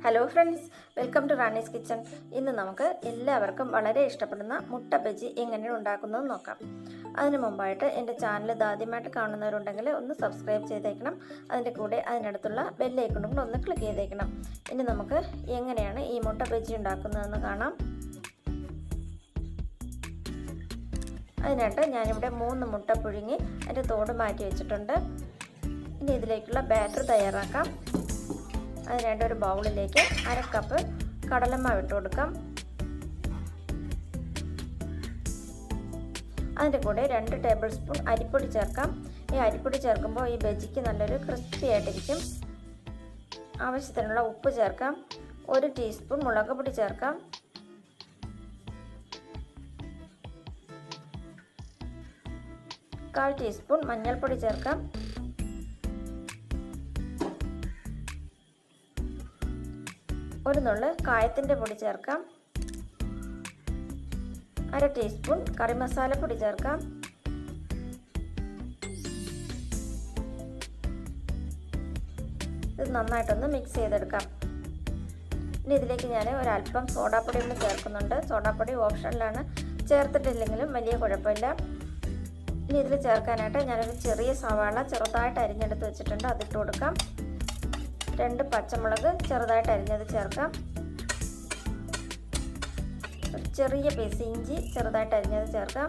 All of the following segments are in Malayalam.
Hello friends, welcome to Rani's kitchen. ഇന്ന് നമുക്ക് എല്ലാവർക്കും വളരെ ഇഷ്ടപ്പെടുന്ന മുട്ട ബജി എങ്ങനെയാണ് ഉണ്ടാക്കുന്നത് നോക്കാം. അതിന് മുമ്പായിട്ട് എൻ്റെ ചാനൽ ആദ്യമായിട്ട് കാണുന്നവരുണ്ടെങ്കിൽ ഒന്ന് സബ്സ്ക്രൈബ് ചെയ്തേക്കണം. അതിൻ്റെ കൂടെ അതിനടുത്തുള്ള ബെല്ലൈക്കണും കൂടെ ഒന്ന് ക്ലിക്ക് ചെയ്തേക്കണം. ഇനി നമുക്ക് എങ്ങനെയാണ് ഈ മുട്ട ബജി ഉണ്ടാക്കുന്നതെന്ന് കാണാം. അതിനായിട്ട് ഞാനിവിടെ 3 മുട്ട പുഴുങ്ങി അതിൻ്റെ തോട് മാറ്റി വെച്ചിട്ടുണ്ട്. ഇനി ഇതിലേക്കുള്ള ബാറ്റർ തയ്യാറാക്കാം. അതിനായിട്ട് ഒരു ബൗളിലേക്ക് 1/2 കപ്പ് കടലമാവ് ഇട്ട് കൊടുക്കാം. അതിൻ്റെ കൂടെ 2 ടേബിൾ സ്പൂൺ അരിപ്പൊടി ചേർക്കാം. ഈ അരിപ്പൊടി ചേർക്കുമ്പോൾ ഈ ബജിക്ക് നല്ലൊരു ക്രിസ്പി ആയിട്ടിരിക്കും. ആവശ്യത്തിനുള്ള ഉപ്പ് ചേർക്കാം. 1 ടീസ്പൂൺ മുളക് പൊടി ചേർക്കാം. കാൽ ടീസ്പൂൺ മഞ്ഞൾപ്പൊടി ചേർക്കാം. ഒരു നുള്ള് കായത്തിൻ്റെ പൊടി ചേർക്കാം. 1/2 ടീസ്പൂൺ കറി മസാലപ്പൊടി ചേർക്കാം. ഇത് നന്നായിട്ടൊന്ന് മിക്സ് ചെയ്തെടുക്കാം. ഇനി ഇതിലേക്ക് ഞാൻ ഒരല്പം സോഡാപ്പൊടി കൂടി ചേർക്കുന്നുണ്ട്. സോഡാപ്പൊടി ഓപ്ഷനിലാണ്, ചേർത്തിട്ടില്ലെങ്കിലും വലിയ കുഴപ്പമില്ല. ഇനി ഇതിൽ ചേർക്കാനായിട്ട് ഞാനൊരു ചെറിയ സവാള ചെറുതായിട്ട് അരിഞ്ഞെടുത്ത് വെച്ചിട്ടുണ്ട്, അതിട്ട് കൊടുക്കാം. 2 പച്ചമുളക് ചെറുതായിട്ട് അരിഞ്ഞത് ചേർക്കാം. ഒരു ചെറിയ പീസ് ഇഞ്ചി ചെറുതായിട്ട് അരിഞ്ഞത് ചേർക്കാം.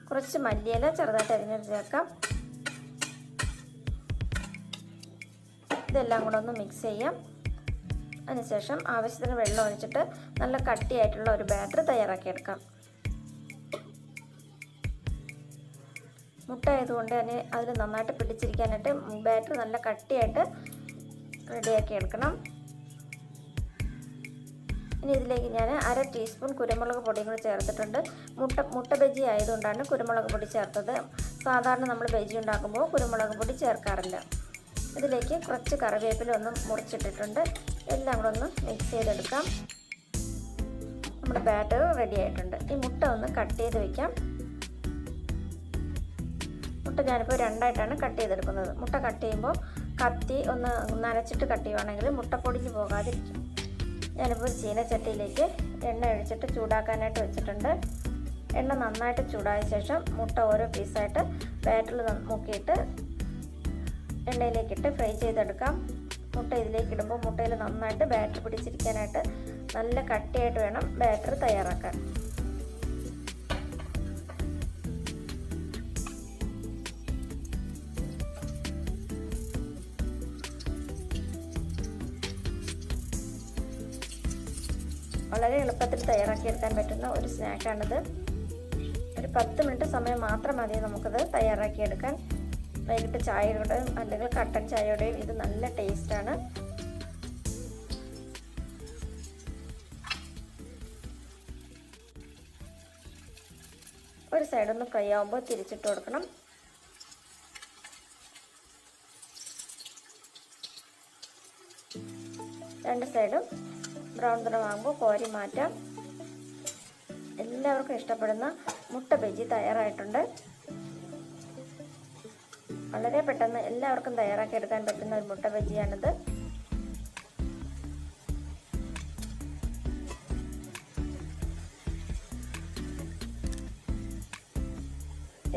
കുറച്ച് മല്ലിയില ചെറുതായിട്ട് അരിഞ്ഞത് ചേർക്കാം. ഇതെല്ലാം കൂടെ ഒന്ന് മിക്സ് ചെയ്യാം. അതിനുശേഷം ആവശ്യത്തിന് വെള്ളം ഒഴിച്ചിട്ട് നല്ല കട്ടിയായിട്ടുള്ള ഒരു ബാറ്റർ തയ്യാറാക്കിയെടുക്കാം. മുട്ട ആയതുകൊണ്ട് തന്നെ അതിൽ നന്നായിട്ട് പിടിച്ചിരിക്കാനായിട്ട് ബാറ്റർ നല്ല കട്ടിയായിട്ട് റെഡിയാക്കി എടുക്കണം. ഇനി ഇതിലേക്ക് ഞാൻ 1/2 ടീസ്പൂൺ കുരുമുളക് പൊടിയും കൂടി ചേർത്തിട്ടുണ്ട്. മുട്ട ബജി ആയതുകൊണ്ടാണ് കുരുമുളക് പൊടി ചേർത്തത്. സാധാരണ നമ്മൾ ബജി ഉണ്ടാക്കുമ്പോൾ കുരുമുളക് പൊടി ചേർക്കാറില്ല. ഇതിലേക്ക് കുറച്ച് കറിവേപ്പില ഒന്ന് മുറിച്ചിട്ടിട്ടുണ്ട്. എല്ലാം കൂടെ ഒന്ന് മിക്സ് ചെയ്തെടുക്കാം. നമ്മുടെ ബാറ്റർ റെഡി ആയിട്ടുണ്ട്. ഈ മുട്ട ഒന്ന് കട്ട് ചെയ്ത് വയ്ക്കാം. മുട്ട ഞാനിപ്പോൾ 2ആയിട്ടാണ് കട്ട് ചെയ്തെടുക്കുന്നത്. മുട്ട കട്ട് ചെയ്യുമ്പോൾ കത്തി ഒന്ന് നനച്ചിട്ട് കട്ട് ചെയ്യുവാണെങ്കിൽ മുട്ട പൊടിഞ്ഞ് പോകാതിരിക്കും. ഞാനിപ്പോൾ ചീനച്ചട്ടിയിലേക്ക് എണ്ണ ഒഴിച്ചിട്ട് ചൂടാക്കാനായിട്ട് വെച്ചിട്ടുണ്ട്. എണ്ണ നന്നായിട്ട് ചൂടായ ശേഷം മുട്ട ഓരോ പീസായിട്ട് ബാറ്ററിൽ മുക്കിയിട്ട് എണ്ണയിലേക്കിട്ട് ഫ്രൈ ചെയ്തെടുക്കാം. മുട്ട ഇതിലേക്ക് ഇടുമ്പോൾ മുട്ടയിൽ നന്നായിട്ട് ബാറ്റർ പിടിച്ചിരിക്കാനായിട്ട് നല്ല കട്ടിയായിട്ട് വേണം ബാറ്റർ തയ്യാറാക്കാൻ. വളരെ എളുപ്പത്തിൽ തയ്യാറാക്കിയെടുക്കാൻ പറ്റുന്ന ഒരു സ്നാക്കാണിത്. ഒരു 10 മിനിറ്റ് സമയം മാത്രം മതി നമുക്കത് തയ്യാറാക്കിയെടുക്കാൻ. വൈകിട്ട് ചായയോടെയും അല്ലെങ്കിൽ കട്ടൻ ചായയോടെയും ഇത് നല്ല ടേസ്റ്റാണ്. ഒരു സൈഡൊന്ന് ഫ്രൈ ആകുമ്പോൾ തിരിച്ചിട്ട് കൊടുക്കണം. രണ്ട് സൈഡും ബ്രൗൺ നിറമാകുമ്പോൾ കോരി മാറ്റാം. എല്ലാവർക്കും ഇഷ്ടപ്പെടുന്ന മുട്ട ബജി തയ്യാറായിട്ടുണ്ട്. വളരെ പെട്ടെന്ന് എല്ലാവർക്കും തയ്യാറാക്കി എടുക്കാൻ പറ്റുന്ന ഒരു മുട്ട ബജിയാണിത്.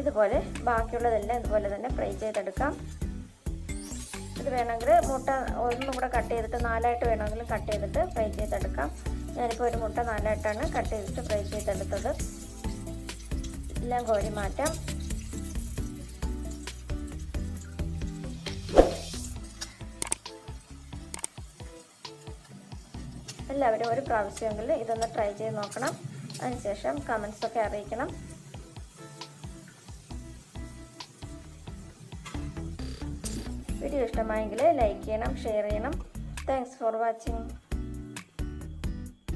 ഇതുപോലെ ബാക്കിയുള്ളതെല്ലാം ഇതുപോലെ തന്നെ ഫ്രൈ ചെയ്തെടുക്കാം. ഇത് വേണമെങ്കിൽ മുട്ട ഒന്നും കൂടെ കട്ട് ചെയ്തിട്ട് 4ആയിട്ട് വേണമെങ്കിലും കട്ട് ചെയ്തിട്ട് ഫ്രൈ ചെയ്തെടുക്കാം. ഞാനിപ്പോൾ ഒരു മുട്ട 4ആയിട്ടാണ് കട്ട് ചെയ്തിട്ട് ഫ്രൈ ചെയ്തെടുത്തത്. എല്ലാം കോരി മാറ്റാം. എല്ലാവരും ഒരു പ്രാവശ്യമെങ്കിലും ഇതൊന്ന് ട്രൈ ചെയ്ത് നോക്കണം. അതിനുശേഷം കമൻസൊക്കെ അറിയിക്കണം. വീഡിയോ ഇഷ്ടമായെങ്കിൽ ലൈക്ക് ചെയ്യണം, ഷെയർ ചെയ്യണം. Thanks for watching.